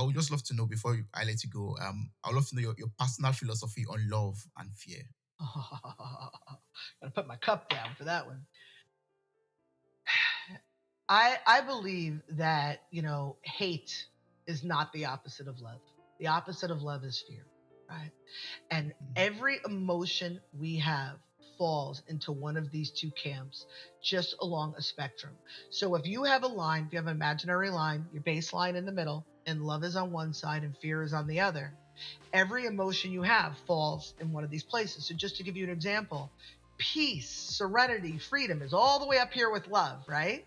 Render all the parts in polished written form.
I would just love to know before I let you go. I would love to know your personal philosophy on love and fear. Gotta put my cup down for that one. I believe that, hate is not the opposite of love. The opposite of love is fear, right? And Mm, every emotion we have falls into one of these two camps just along a spectrum. So if you have a line, if you have an imaginary line, your baseline in the middle, and love is on one side and fear is on the other, every emotion you have falls in one of these places. So just to give you an example, peace, serenity, freedom is all the way up here with love, right?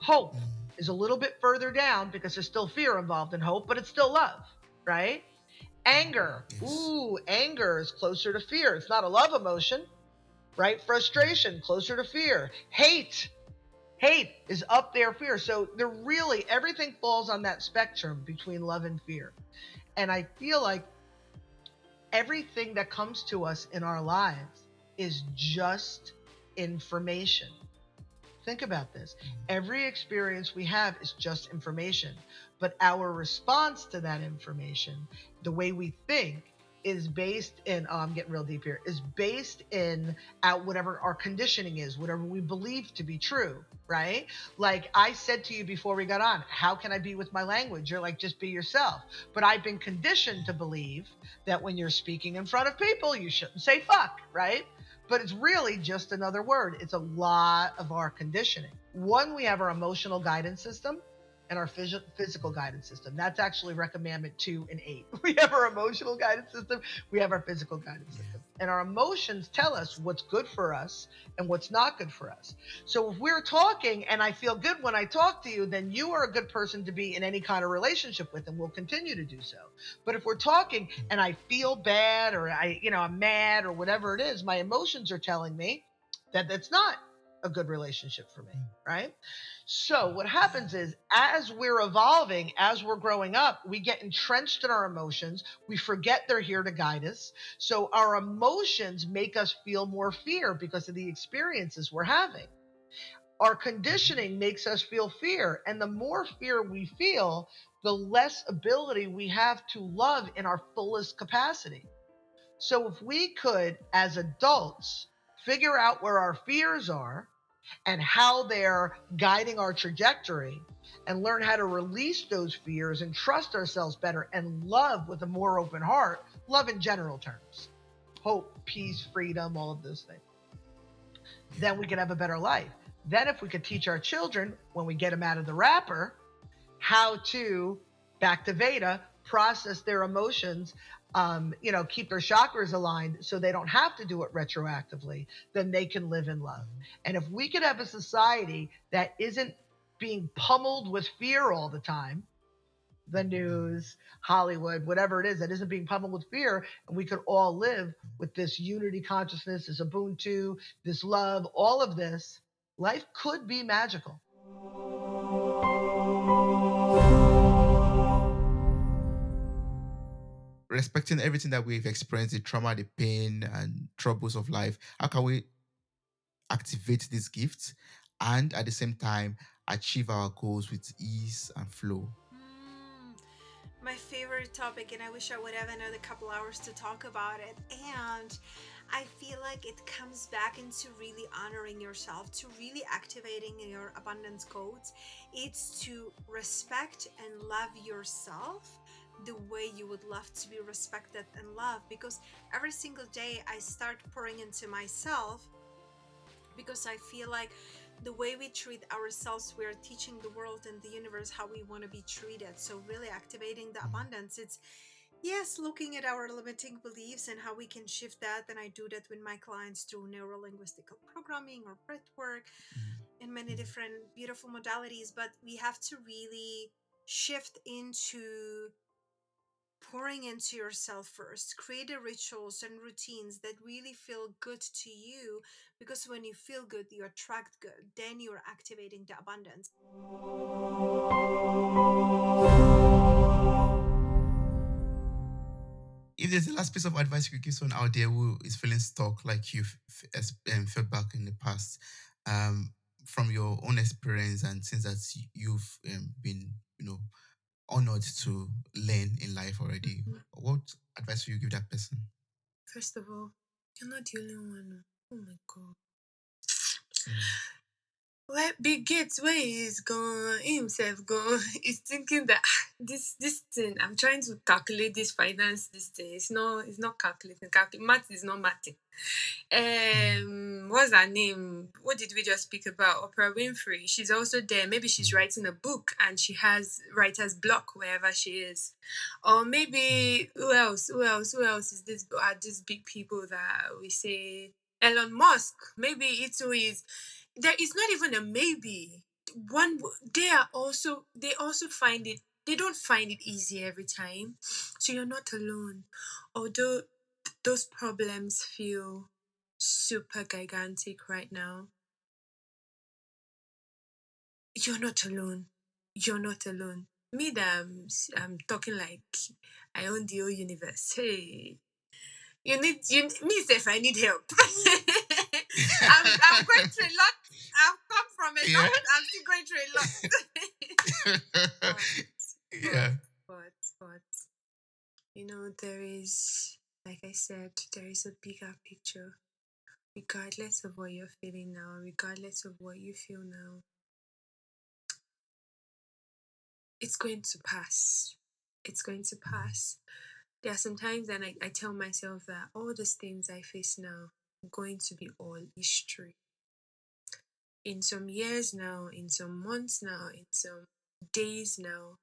Hope mm, is a little bit further down because there's still fear involved in hope, but it's still love, right? Anger. yes. Ooh, anger is closer to fear. It's not a love emotion, right? Frustration, closer to fear. Hate is up there, fear. So they're really, everything falls on that spectrum between love and fear. And I feel like everything that comes to us in our lives is just information. Think about this. Every experience we have is just information, but our response to that information, the way we think, is based in, I'm getting real deep here, is based in out whatever our conditioning is, whatever we believe to be true, right? Like I said to you before we got on, how can I be with my language? You're like, just be yourself. But I've been conditioned to believe that when you're speaking in front of people, you shouldn't say fuck, right? But it's really just another word. It's a lot of our conditioning. One, we have our emotional guidance system and our physical guidance system. That's actually recommendment 2 and 8. We have our emotional guidance system, we have our physical guidance Yeah. system. And our emotions tell us what's good for us and what's not good for us. So if we're talking and I feel good when I talk to you, then you are a good person to be in any kind of relationship with and will continue to do so. But if we're talking and I feel bad or I'm mad or whatever it is, my emotions are telling me that that's not a good relationship for me, Mm, right? So what happens is as we're evolving, as we're growing up, we get entrenched in our emotions. We forget they're here to guide us. So our emotions make us feel more fear because of the experiences we're having. Our conditioning makes us feel fear. And the more fear we feel, the less ability we have to love in our fullest capacity. So if we could, as adults, figure out where our fears are and how they're guiding our trajectory and learn how to release those fears and trust ourselves better and love with a more open heart, love in general terms, hope, peace, freedom, all of those things, yeah. then we can have a better life. Then, if we could teach our children when we get them out of the wrapper how to, back to Veda, process their emotions, keep their chakras aligned so they don't have to do it retroactively, then they can live in love. Mm, And if we could have a society that isn't being pummeled with fear all the time, the news, Hollywood, whatever it is that isn't being pummeled with fear, and we could all live with this unity consciousness, this Ubuntu, this love, all of this, life could be magical. respecting everything that we've experienced, the trauma, the pain, and troubles of life, how can we activate these gifts and at the same time achieve our goals with ease and flow? Mm, my favorite topic, and I wish I would have another couple hours to talk about it. And I feel like it comes back into really honoring yourself, to really activating your abundance codes. It's to respect and love yourself the way you would love to be respected and loved, because every single day I start pouring into myself, because I feel like the way we treat ourselves, we're teaching the world and the universe how we want to be treated. So, really activating the Mm, abundance, it's yes, looking at our limiting beliefs and how we can shift that. And I do that with my clients through neuro linguistical programming or breath work mm, and many mm. different beautiful modalities. But we have to really shift into pouring into yourself first. Create the rituals and routines that really feel good to you, because when you feel good, you attract good. Then you're activating the abundance. If there's a last piece of advice you could give someone out there who is feeling stuck, like you've felt back in the past, from your own experience and since that you've been, on honored to learn in life already, what advice would you give that person? First of all, you're not the only one. Oh my god. Mm, Well, Bill Gates, where he is gone, he himself gone, he's thinking that this thing, I'm trying to calculate this finance, this thing. It's not calculating. Math is not mathing. mm, What's her name? What did we just speak about? Oprah Winfrey. She's also there. Maybe she's mm, writing a book and she has writer's block wherever she is. Or mm. maybe who else is this are these big people that we say Elon Musk. Maybe it too is there is not even a maybe. One they also find it they don't find it easy every time. So you're not alone. Although those problems feel super gigantic right now, you're not alone. You're not alone. Me that I'm talking like I own the whole universe. Hey, you me if I need help. I'm going through a lot. I've come from a Yeah. lot. I'm still going through a lot. but Yeah. but there is, like I said, there is a bigger picture. Regardless of what you're feeling now, regardless of what you feel now, it's going to pass. It's going to pass. There are some times that I tell myself that all these things I face now are going to be all history. In some years now, in some months now, in some days now,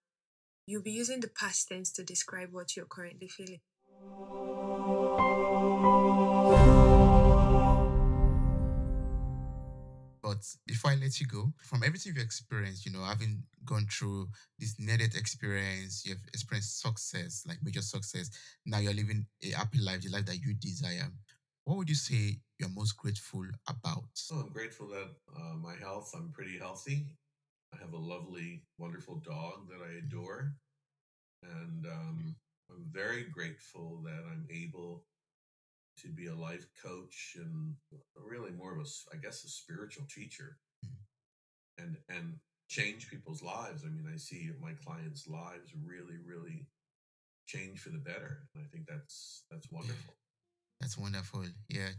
you'll be using the past tense to describe what you're currently feeling. But before I let you go, from everything you've experienced, having gone through this needed experience, you've experienced success, like major success. Now you're living a happy life, the life that you desire. What would you say you're most grateful about? Oh, I'm grateful that my health, I'm pretty healthy. I have a lovely, wonderful dog that I adore. And I'm very grateful that I'm able to be a life coach and really more of I guess, a spiritual teacher and change people's lives. I mean, I see my clients' lives really, really change for the better. And I think that's Yeah, wonderful. that's wonderful. Yeah.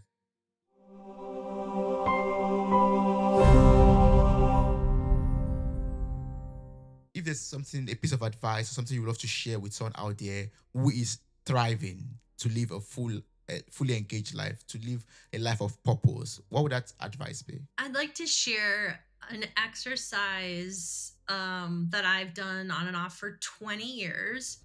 If there's something, a piece of advice or something you would love to share with someone out there who is thriving to live fully engaged life, to live a life of purpose, what would that advice be? I'd like to share an exercise that I've done on and off for 20 years,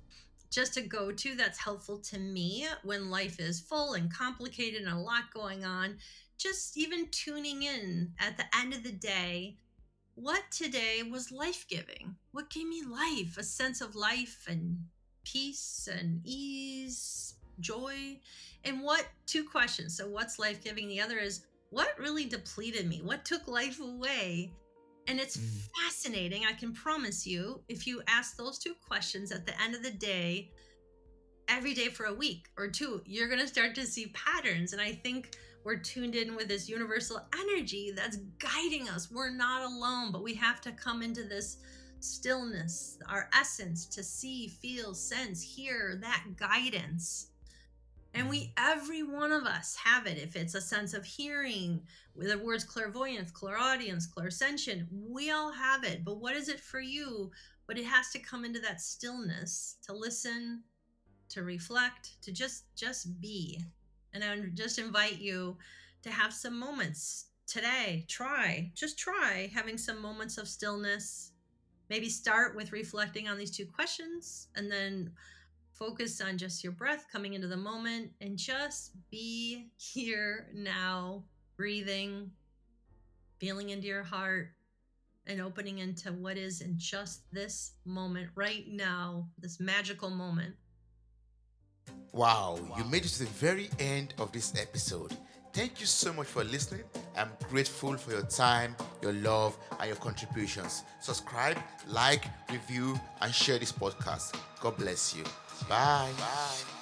just a go to that's helpful to me when life is full and complicated and a lot going on. Just even tuning in at the end of the day, what today was life giving? What gave me life? A sense of life and peace and ease, joy. And what, two questions. So, what's life giving? The other is, what really depleted me? What took life away? And it's Mm, fascinating. I can promise you, if you ask those two questions at the end of the day, every day for a week or two, you're going to start to see patterns. And I think we're tuned in with this universal energy that's guiding us. We're not alone, but we have to come into this stillness, our essence, to see, feel, sense, hear that guidance. And mm, every one of us have it. If it's a sense of hearing, with the words clairvoyance, clairaudience, clairsentient, we all have it. But what is it for you? But it has to come into that stillness to listen, to reflect, to just be. And I would just invite you to have some moments today. Try having some moments of stillness. Maybe start with reflecting on these two questions and then focus on just your breath coming into the moment and just be here now, breathing, feeling into your heart and opening into what is in just this moment right now, this magical moment. Wow, you made it to the very end of this episode. Thank you so much for listening. I'm grateful for your time, your love, and your contributions. Subscribe, like, review, and share this podcast. God bless you. Bye. Bye.